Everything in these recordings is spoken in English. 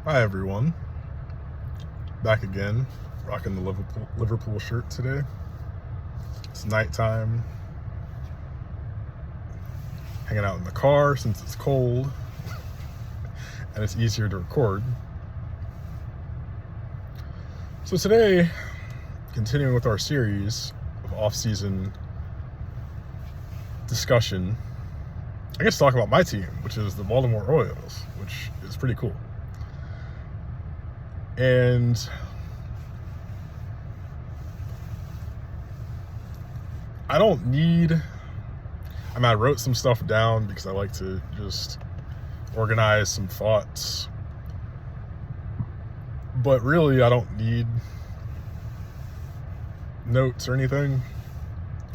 Hi everyone, back again, rocking the Liverpool shirt today. It's nighttime, hanging out in the car since it's cold and it's easier to record. So today, continuing with our series of off-season discussion, I guess talk about my team, which is the Baltimore Orioles, which is pretty cool. And I wrote some stuff down because I like to just organize some thoughts. But really, I don't need notes or anything.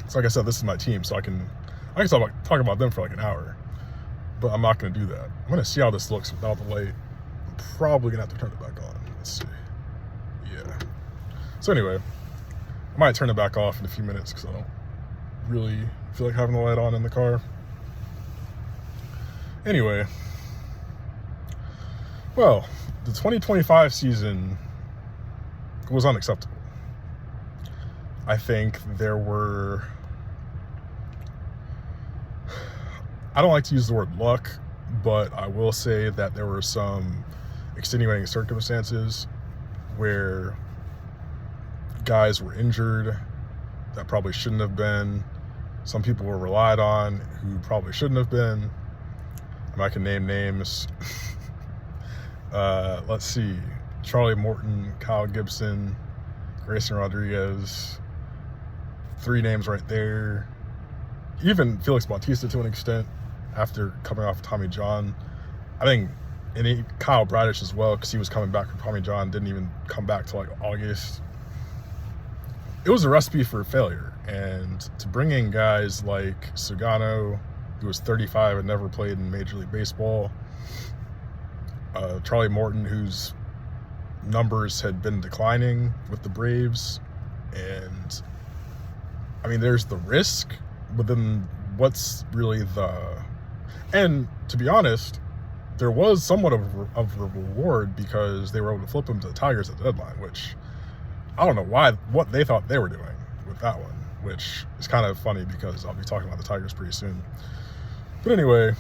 So like I said, this is my team, so I can talk about them for like an hour. But I'm not going to do that. I'm going to see how this looks without the light. I'm probably going to have to turn it back on. Let's see. Yeah. So anyway, I might turn it back off in a few minutes because I don't really feel like having the light on in the car. Anyway, well, the 2025 season was unacceptable. I think there were, I don't like to use the word luck, but I will say that there were some extenuating circumstances where guys were injured that probably shouldn't have been. Some people were relied on who probably shouldn't have been. And I can name names. Let's see. Charlie Morton, Kyle Gibson, Grayson Rodriguez. 3 names right there. Even Felix Bautista to an extent after coming off Tommy John. I think Kyle Bradish as well, because he was coming back from Tommy John, didn't even come back till like August. It was a recipe for failure. And to bring in guys like Sugano, who was 35 and never played in Major League Baseball, Charlie Morton, whose numbers had been declining with the Braves, and I mean, there's the risk, but then what's really and to be honest, there was somewhat of a reward because they were able to flip him to the Tigers at the deadline, which I don't know what they thought they were doing with that one, which is kind of funny because I'll be talking about the Tigers pretty soon. But anyway,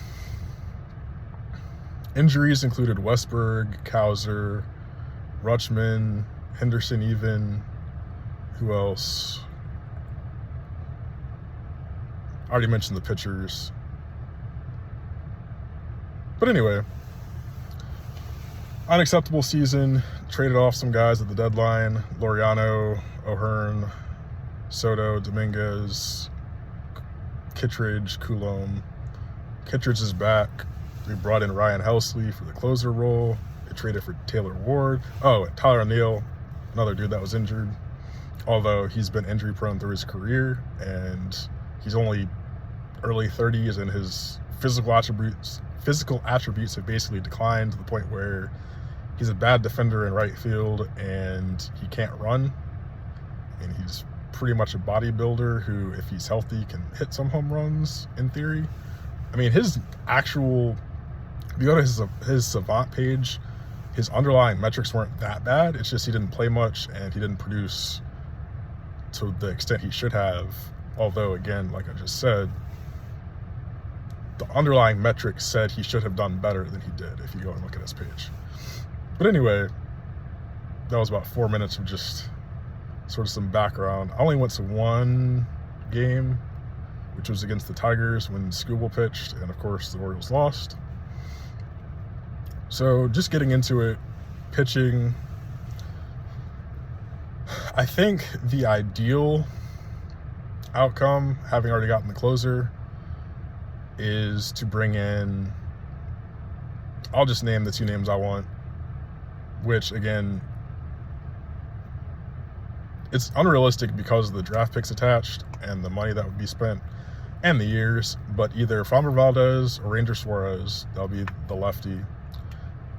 injuries included Westberg, Cowser, Rutschman, Henderson even. Who else? I already mentioned the pitchers. But anyway, unacceptable season. Traded off some guys at the deadline. Laureano, O'Hearn, Soto, Dominguez, Kittredge, Coulombe. Kittredge is back. We brought in Ryan Helsley for the closer role. They traded for Taylor Ward. Oh, and Tyler O'Neill, another dude that was injured. Although he's been injury prone through his career, and he's only early 30s, and his physical attributes have basically declined to the point where he's a bad defender in right field and he can't run. And he's pretty much a bodybuilder who, if he's healthy, can hit some home runs in theory. I mean, if you go to his Savant page, his underlying metrics weren't that bad. It's just he didn't play much and he didn't produce to the extent he should have. Although, again, like I just said, the underlying metrics said he should have done better than he did if you go and look at his page. But anyway, that was about 4 minutes of just sort of some background. I only went to one game, which was against the Tigers when Skubal pitched, and of course the Orioles lost. So just getting into it, pitching. I think the ideal outcome, having already gotten the closer, is to bring in, I'll just name the 2 names I want, which again, it's unrealistic because of the draft picks attached and the money that would be spent and the years, but either Framber Valdez or Ranger Suarez, that'll be the lefty,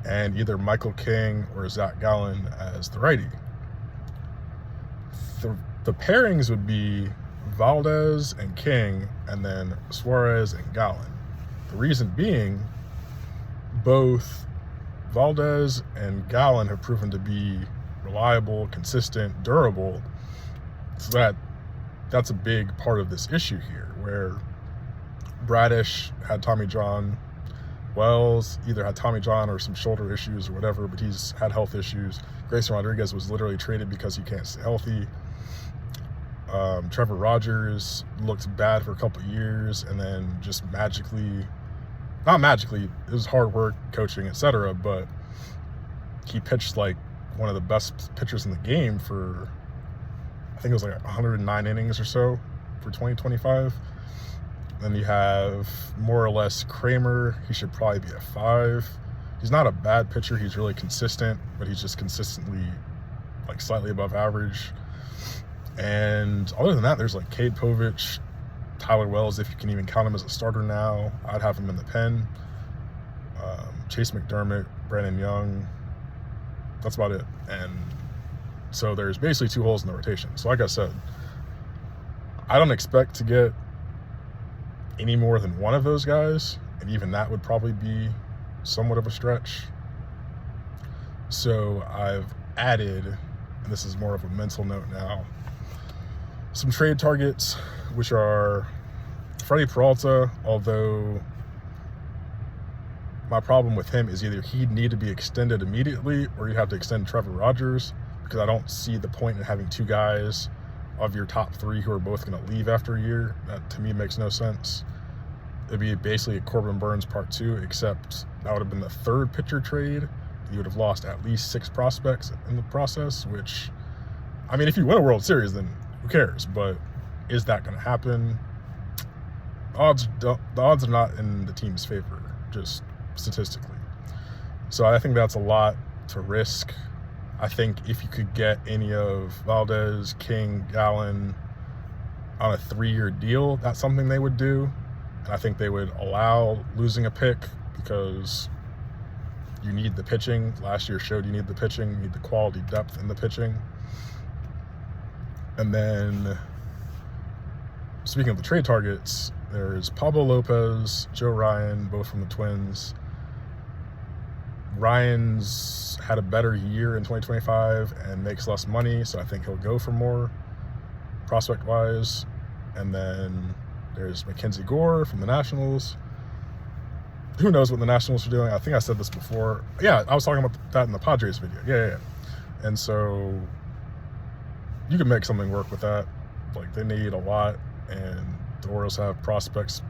and either Michael King or Zach Gallen as the righty. The pairings would be Valdez and King, and then Suarez and Gallen. The reason being, both Valdez and Gallen have proven to be reliable, consistent, durable. So that's a big part of this issue here, where Bradish had Tommy John. Wells either had Tommy John or some shoulder issues or whatever, but he's had health issues. Grayson Rodriguez was literally traded because he can't stay healthy. Trevor Rogers looked bad for a couple of years, and then just not magically, it was hard work, coaching, etc., but he pitched like one of the best pitchers in the game for, I think it was like 109 innings or so for 2025. Then you have more or less Kramer. He should probably be a 5. He's not a bad pitcher. He's really consistent, but he's just consistently like slightly above average. And other than that, there's like Cade Povich, Tyler Wells, if you can even count him as a starter now. I'd have him in the pen. Chase McDermott, Brandon Young. That's about it. And so there's basically 2 holes in the rotation. So like I said, I don't expect to get any more than one of those guys, and even that would probably be somewhat of a stretch. So I've added, and this is more of a mental note now, some trade targets, which are Freddie Peralta, although my problem with him is either he'd need to be extended immediately or you'd have to extend Trevor Rogers, because I don't see the point in having 2 guys of your top 3 who are both going to leave after a year. That to me makes no sense. It'd be basically a Corbin Burns part 2, except that would have been the 3rd pitcher trade. You would have lost at least 6 prospects in the process, which, I mean, if you win a World Series, then who cares? But is that going to happen? The odds are not in the team's favor, just statistically. So I think that's a lot to risk. I think if you could get any of Valdez, King, Gallen on a 3-year deal, that's something they would do. And I think they would allow losing a pick, because you need the pitching. Last year showed you need the pitching, you need the quality depth in the pitching. And then, speaking of the trade targets, there's Pablo Lopez, Joe Ryan, both from the Twins. Ryan's had a better year in 2025 and makes less money, so I think he'll go for more prospect-wise. And then there's Mackenzie Gore from the Nationals. Who knows what the Nationals are doing? I think I said this before. Yeah, I was talking about that in the Padres video. Yeah. And so you can make something work with that. Like, they need a lot, and the Orioles have prospects,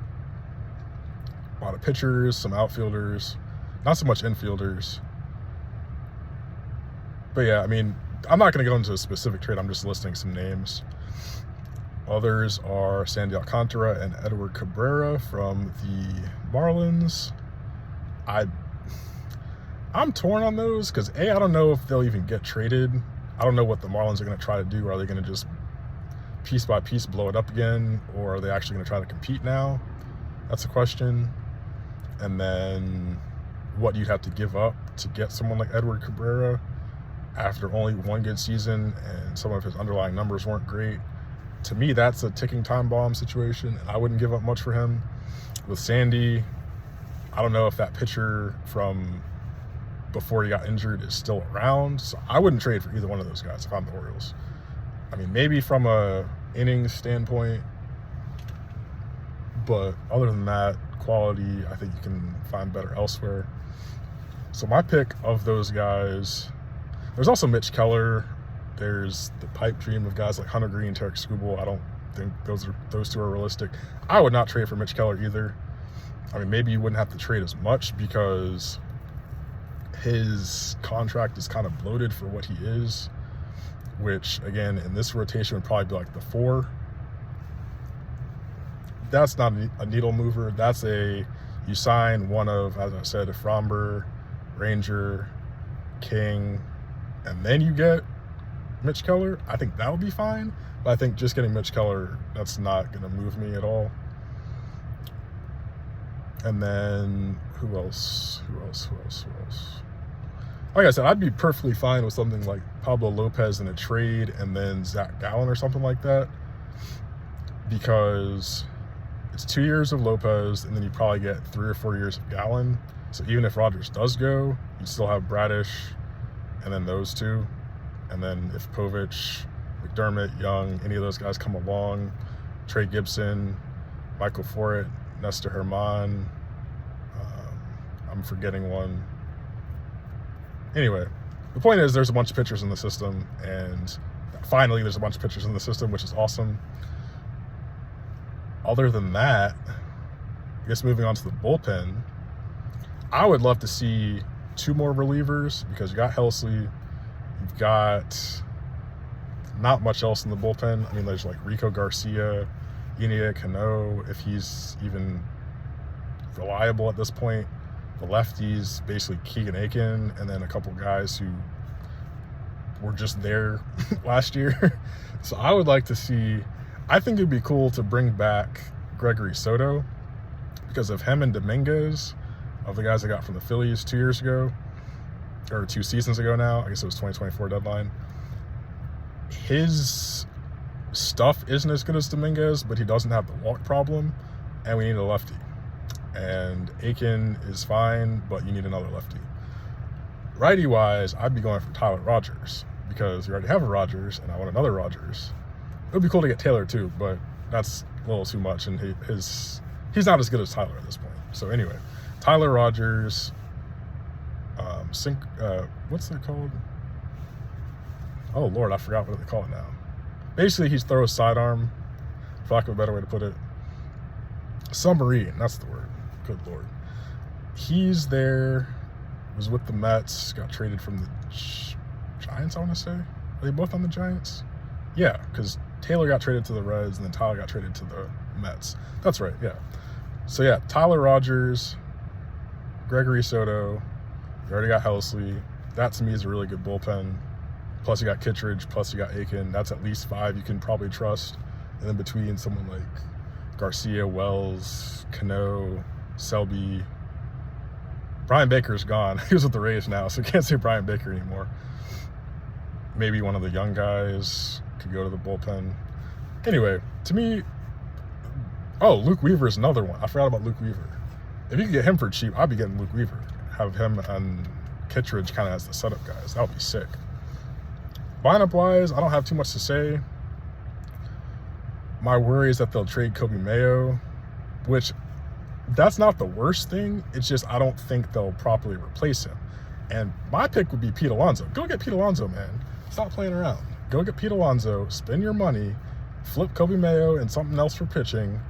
a lot of pitchers, some outfielders, not so much infielders. But yeah, I mean, I'm not going to go into a specific trade. I'm just listing some names. Others are Sandy Alcantara and Edward Cabrera from the Marlins. I'm torn on those because, A, I don't know if they'll even get traded. I don't know what the Marlins are going to try to do. Are they going to just piece by piece blow it up again, or are they actually going to try to compete now? That's a question. And then what you'd have to give up to get someone like Edward Cabrera after only 1 good season and some of his underlying numbers weren't great. To me, that's a ticking time bomb situation, and I wouldn't give up much for him. With Sandy, I don't know if that pitcher from before he got injured is still around, so I wouldn't trade for either one of those guys if I'm the Orioles. I mean, maybe from a innings standpoint, but other than that, quality, I think you can find better elsewhere. So my pick of those guys, there's also Mitch Keller. There's the pipe dream of guys like Hunter Green, Tarek Skubal. I don't think those 2 are realistic. I would not trade for Mitch Keller either. I mean, maybe you wouldn't have to trade as much because his contract is kind of bloated for what he is, which, again, in this rotation would probably be like the 4. That's not a needle mover. That's you sign one of, as I said, a Fromber, Ranger, King, and then you get Mitch Keller. I think that would be fine, but I think just getting Mitch Keller, that's not going to move me at all. And then who else? Like I said, I'd be perfectly fine with something like Pablo Lopez in a trade and then Zach Gallen or something like that, because it's 2 years of Lopez and then you probably get 3 or 4 years of Gallen. So even if Rogers does go, you'd still have Bradish, and then those two. And then if Povich, McDermott, Young, any of those guys come along, Trey Gibson, Michael Forret, Nestor Herman, I'm forgetting one. Anyway, the point is there's a bunch of pitchers in the system, and finally there's a bunch of pitchers in the system, which is awesome. Other than that, I guess moving on to the bullpen, I would love to see 2 more relievers, because you got Helsley, you've got not much else in the bullpen. I mean, there's like Rico Garcia, Inia Cano, if he's even reliable at this point. The lefties, basically Keegan Aiken, and then a couple guys who were just there last year. So I would like to see, I think it'd be cool to bring back Gregory Soto, because of him and Dominguez, of the guys I got from the Phillies 2 years ago, or 2 seasons ago now. I guess it was 2024 deadline. His stuff isn't as good as Dominguez, but he doesn't have the walk problem, and we need a lefty. And Aiken is fine, but you need another lefty. Righty-wise, I'd be going for Tyler Rogers, because you already have a Rogers, and I want another Rogers. It would be cool to get Taylor too, but that's a little too much, and he's not as good as Tyler at this point. So anyway, Tyler Rogers, what's that called? Oh Lord, I forgot what they call it now. Basically, he throws sidearm, for lack of a better way to put it. Submarine, that's the word. Good Lord. He's there, was with the Mets, got traded from the Giants, I want to say. Are they both on the Giants? Yeah, because Taylor got traded to the Reds, and then Tyler got traded to the Mets. That's right, yeah. So yeah, Tyler Rogers, Gregory Soto, you already got Helsley. That to me is a really good bullpen. Plus you got Kittredge, plus you got Aiken. That's at least 5 you can probably trust. And then between someone like Garcia, Wells, Cano, Selby. Brian Baker's gone. He was with the Rays now, so you can't say Brian Baker anymore. Maybe one of the young guys could go to the bullpen. Anyway, to me, Luke Weaver is another one. I forgot about Luke Weaver. If you could get him for cheap, I'd be getting Luke Weaver. Have him and Kittredge kind of as the setup guys. That would be sick. Lineup-wise, I don't have too much to say. My worry is that they'll trade Kobe Mayo, which that's not the worst thing. It's just I don't think they'll properly replace him. And my pick would be Pete Alonso. Go get Pete Alonso, man. Stop playing around. Go get Pete Alonso, spend your money, flip Kobe Mayo and something else for pitching.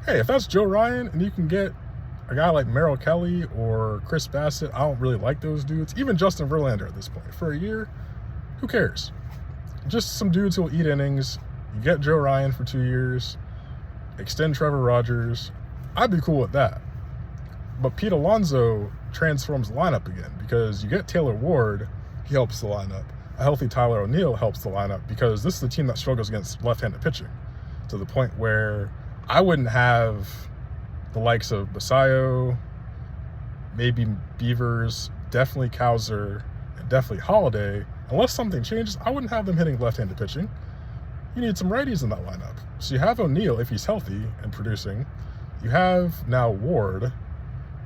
Hey, if that's Joe Ryan and you can get a guy like Merrill Kelly or Chris Bassett, I don't really like those dudes. Even Justin Verlander at this point. For a year, who cares? Just some dudes who will eat innings. You get Joe Ryan for 2 years, extend Trevor Rogers. I'd be cool with that. But Pete Alonso transforms the lineup again, because you get Taylor Ward, he helps the lineup. A healthy Tyler O'Neill helps the lineup, because this is the team that struggles against left-handed pitching, to the point where I wouldn't have the likes of Basayo, maybe Beavers, definitely Cowser, and definitely Holiday. Unless something changes, I wouldn't have them hitting left-handed pitching. You need some righties in that lineup. So you have O'Neill if he's healthy and producing. You have now Ward.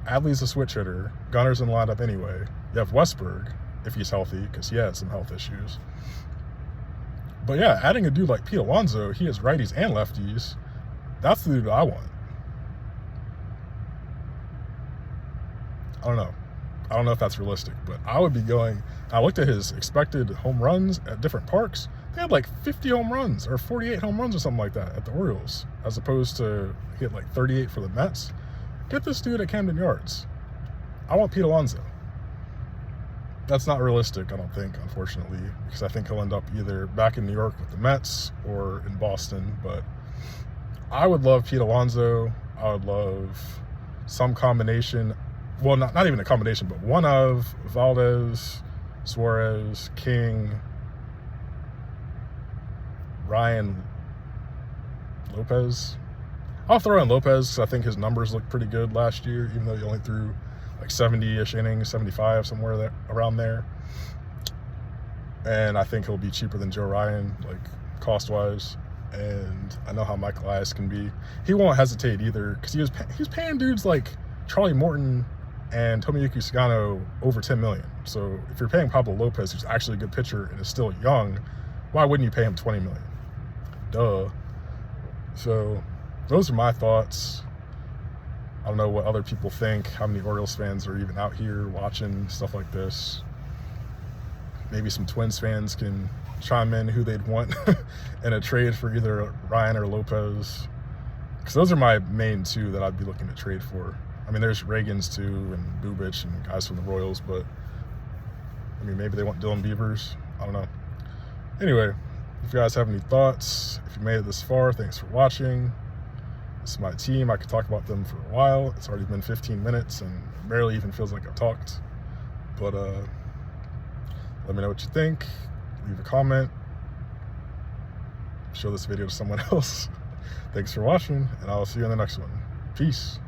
Adley's a switch hitter. Gunner's in the lineup anyway. You have Westberg if he's healthy, because he has some health issues. But yeah, adding a dude like Pete Alonso, he has righties and lefties. That's the dude I want. I don't know if that's realistic, but I would be going. I looked at his expected home runs at different parks. They had like 50 home runs or 48 home runs or something like that at the Orioles, as opposed to hit like 38 for the Mets. Get this dude at Camden Yards. I want Pete Alonso. That's not realistic, I don't think, unfortunately, because I think he'll end up either back in New York with the Mets or in Boston. But I would love Pete Alonso. I would love some combination. Well, not even a combination, but one of Valdez, Suarez, King, Ryan, Lopez. I'll throw in Lopez because I think his numbers looked pretty good last year, even though he only threw like 70-ish innings, 75, somewhere there, around there. And I think he'll be cheaper than Joe Ryan, like cost-wise. And I know how Mike Elias can be. He won't hesitate either, because he was paying dudes like Charlie Morton and Tomoyuki Sugano over 10 million. So if you're paying Pablo Lopez, who's actually a good pitcher and is still young, why wouldn't you pay him 20 million? Duh. So those are my thoughts. I don't know what other people think, how many Orioles fans are even out here watching stuff like this. Maybe some Twins fans can chime in who they'd want in a trade for either Ryan or Lopez. Because those are my main two that I'd be looking to trade for. I mean, there's Reagans too, and Bubich, and guys from the Royals, but I mean, maybe they want Dylan Beavers. I don't know. Anyway, if you guys have any thoughts, if you made it this far, thanks for watching. This is my team. I could talk about them for a while. It's already been 15 minutes and barely even feels like I've talked. But let me know what you think. Leave a comment. Show this video to someone else. Thanks for watching, and I'll see you in the next one. Peace.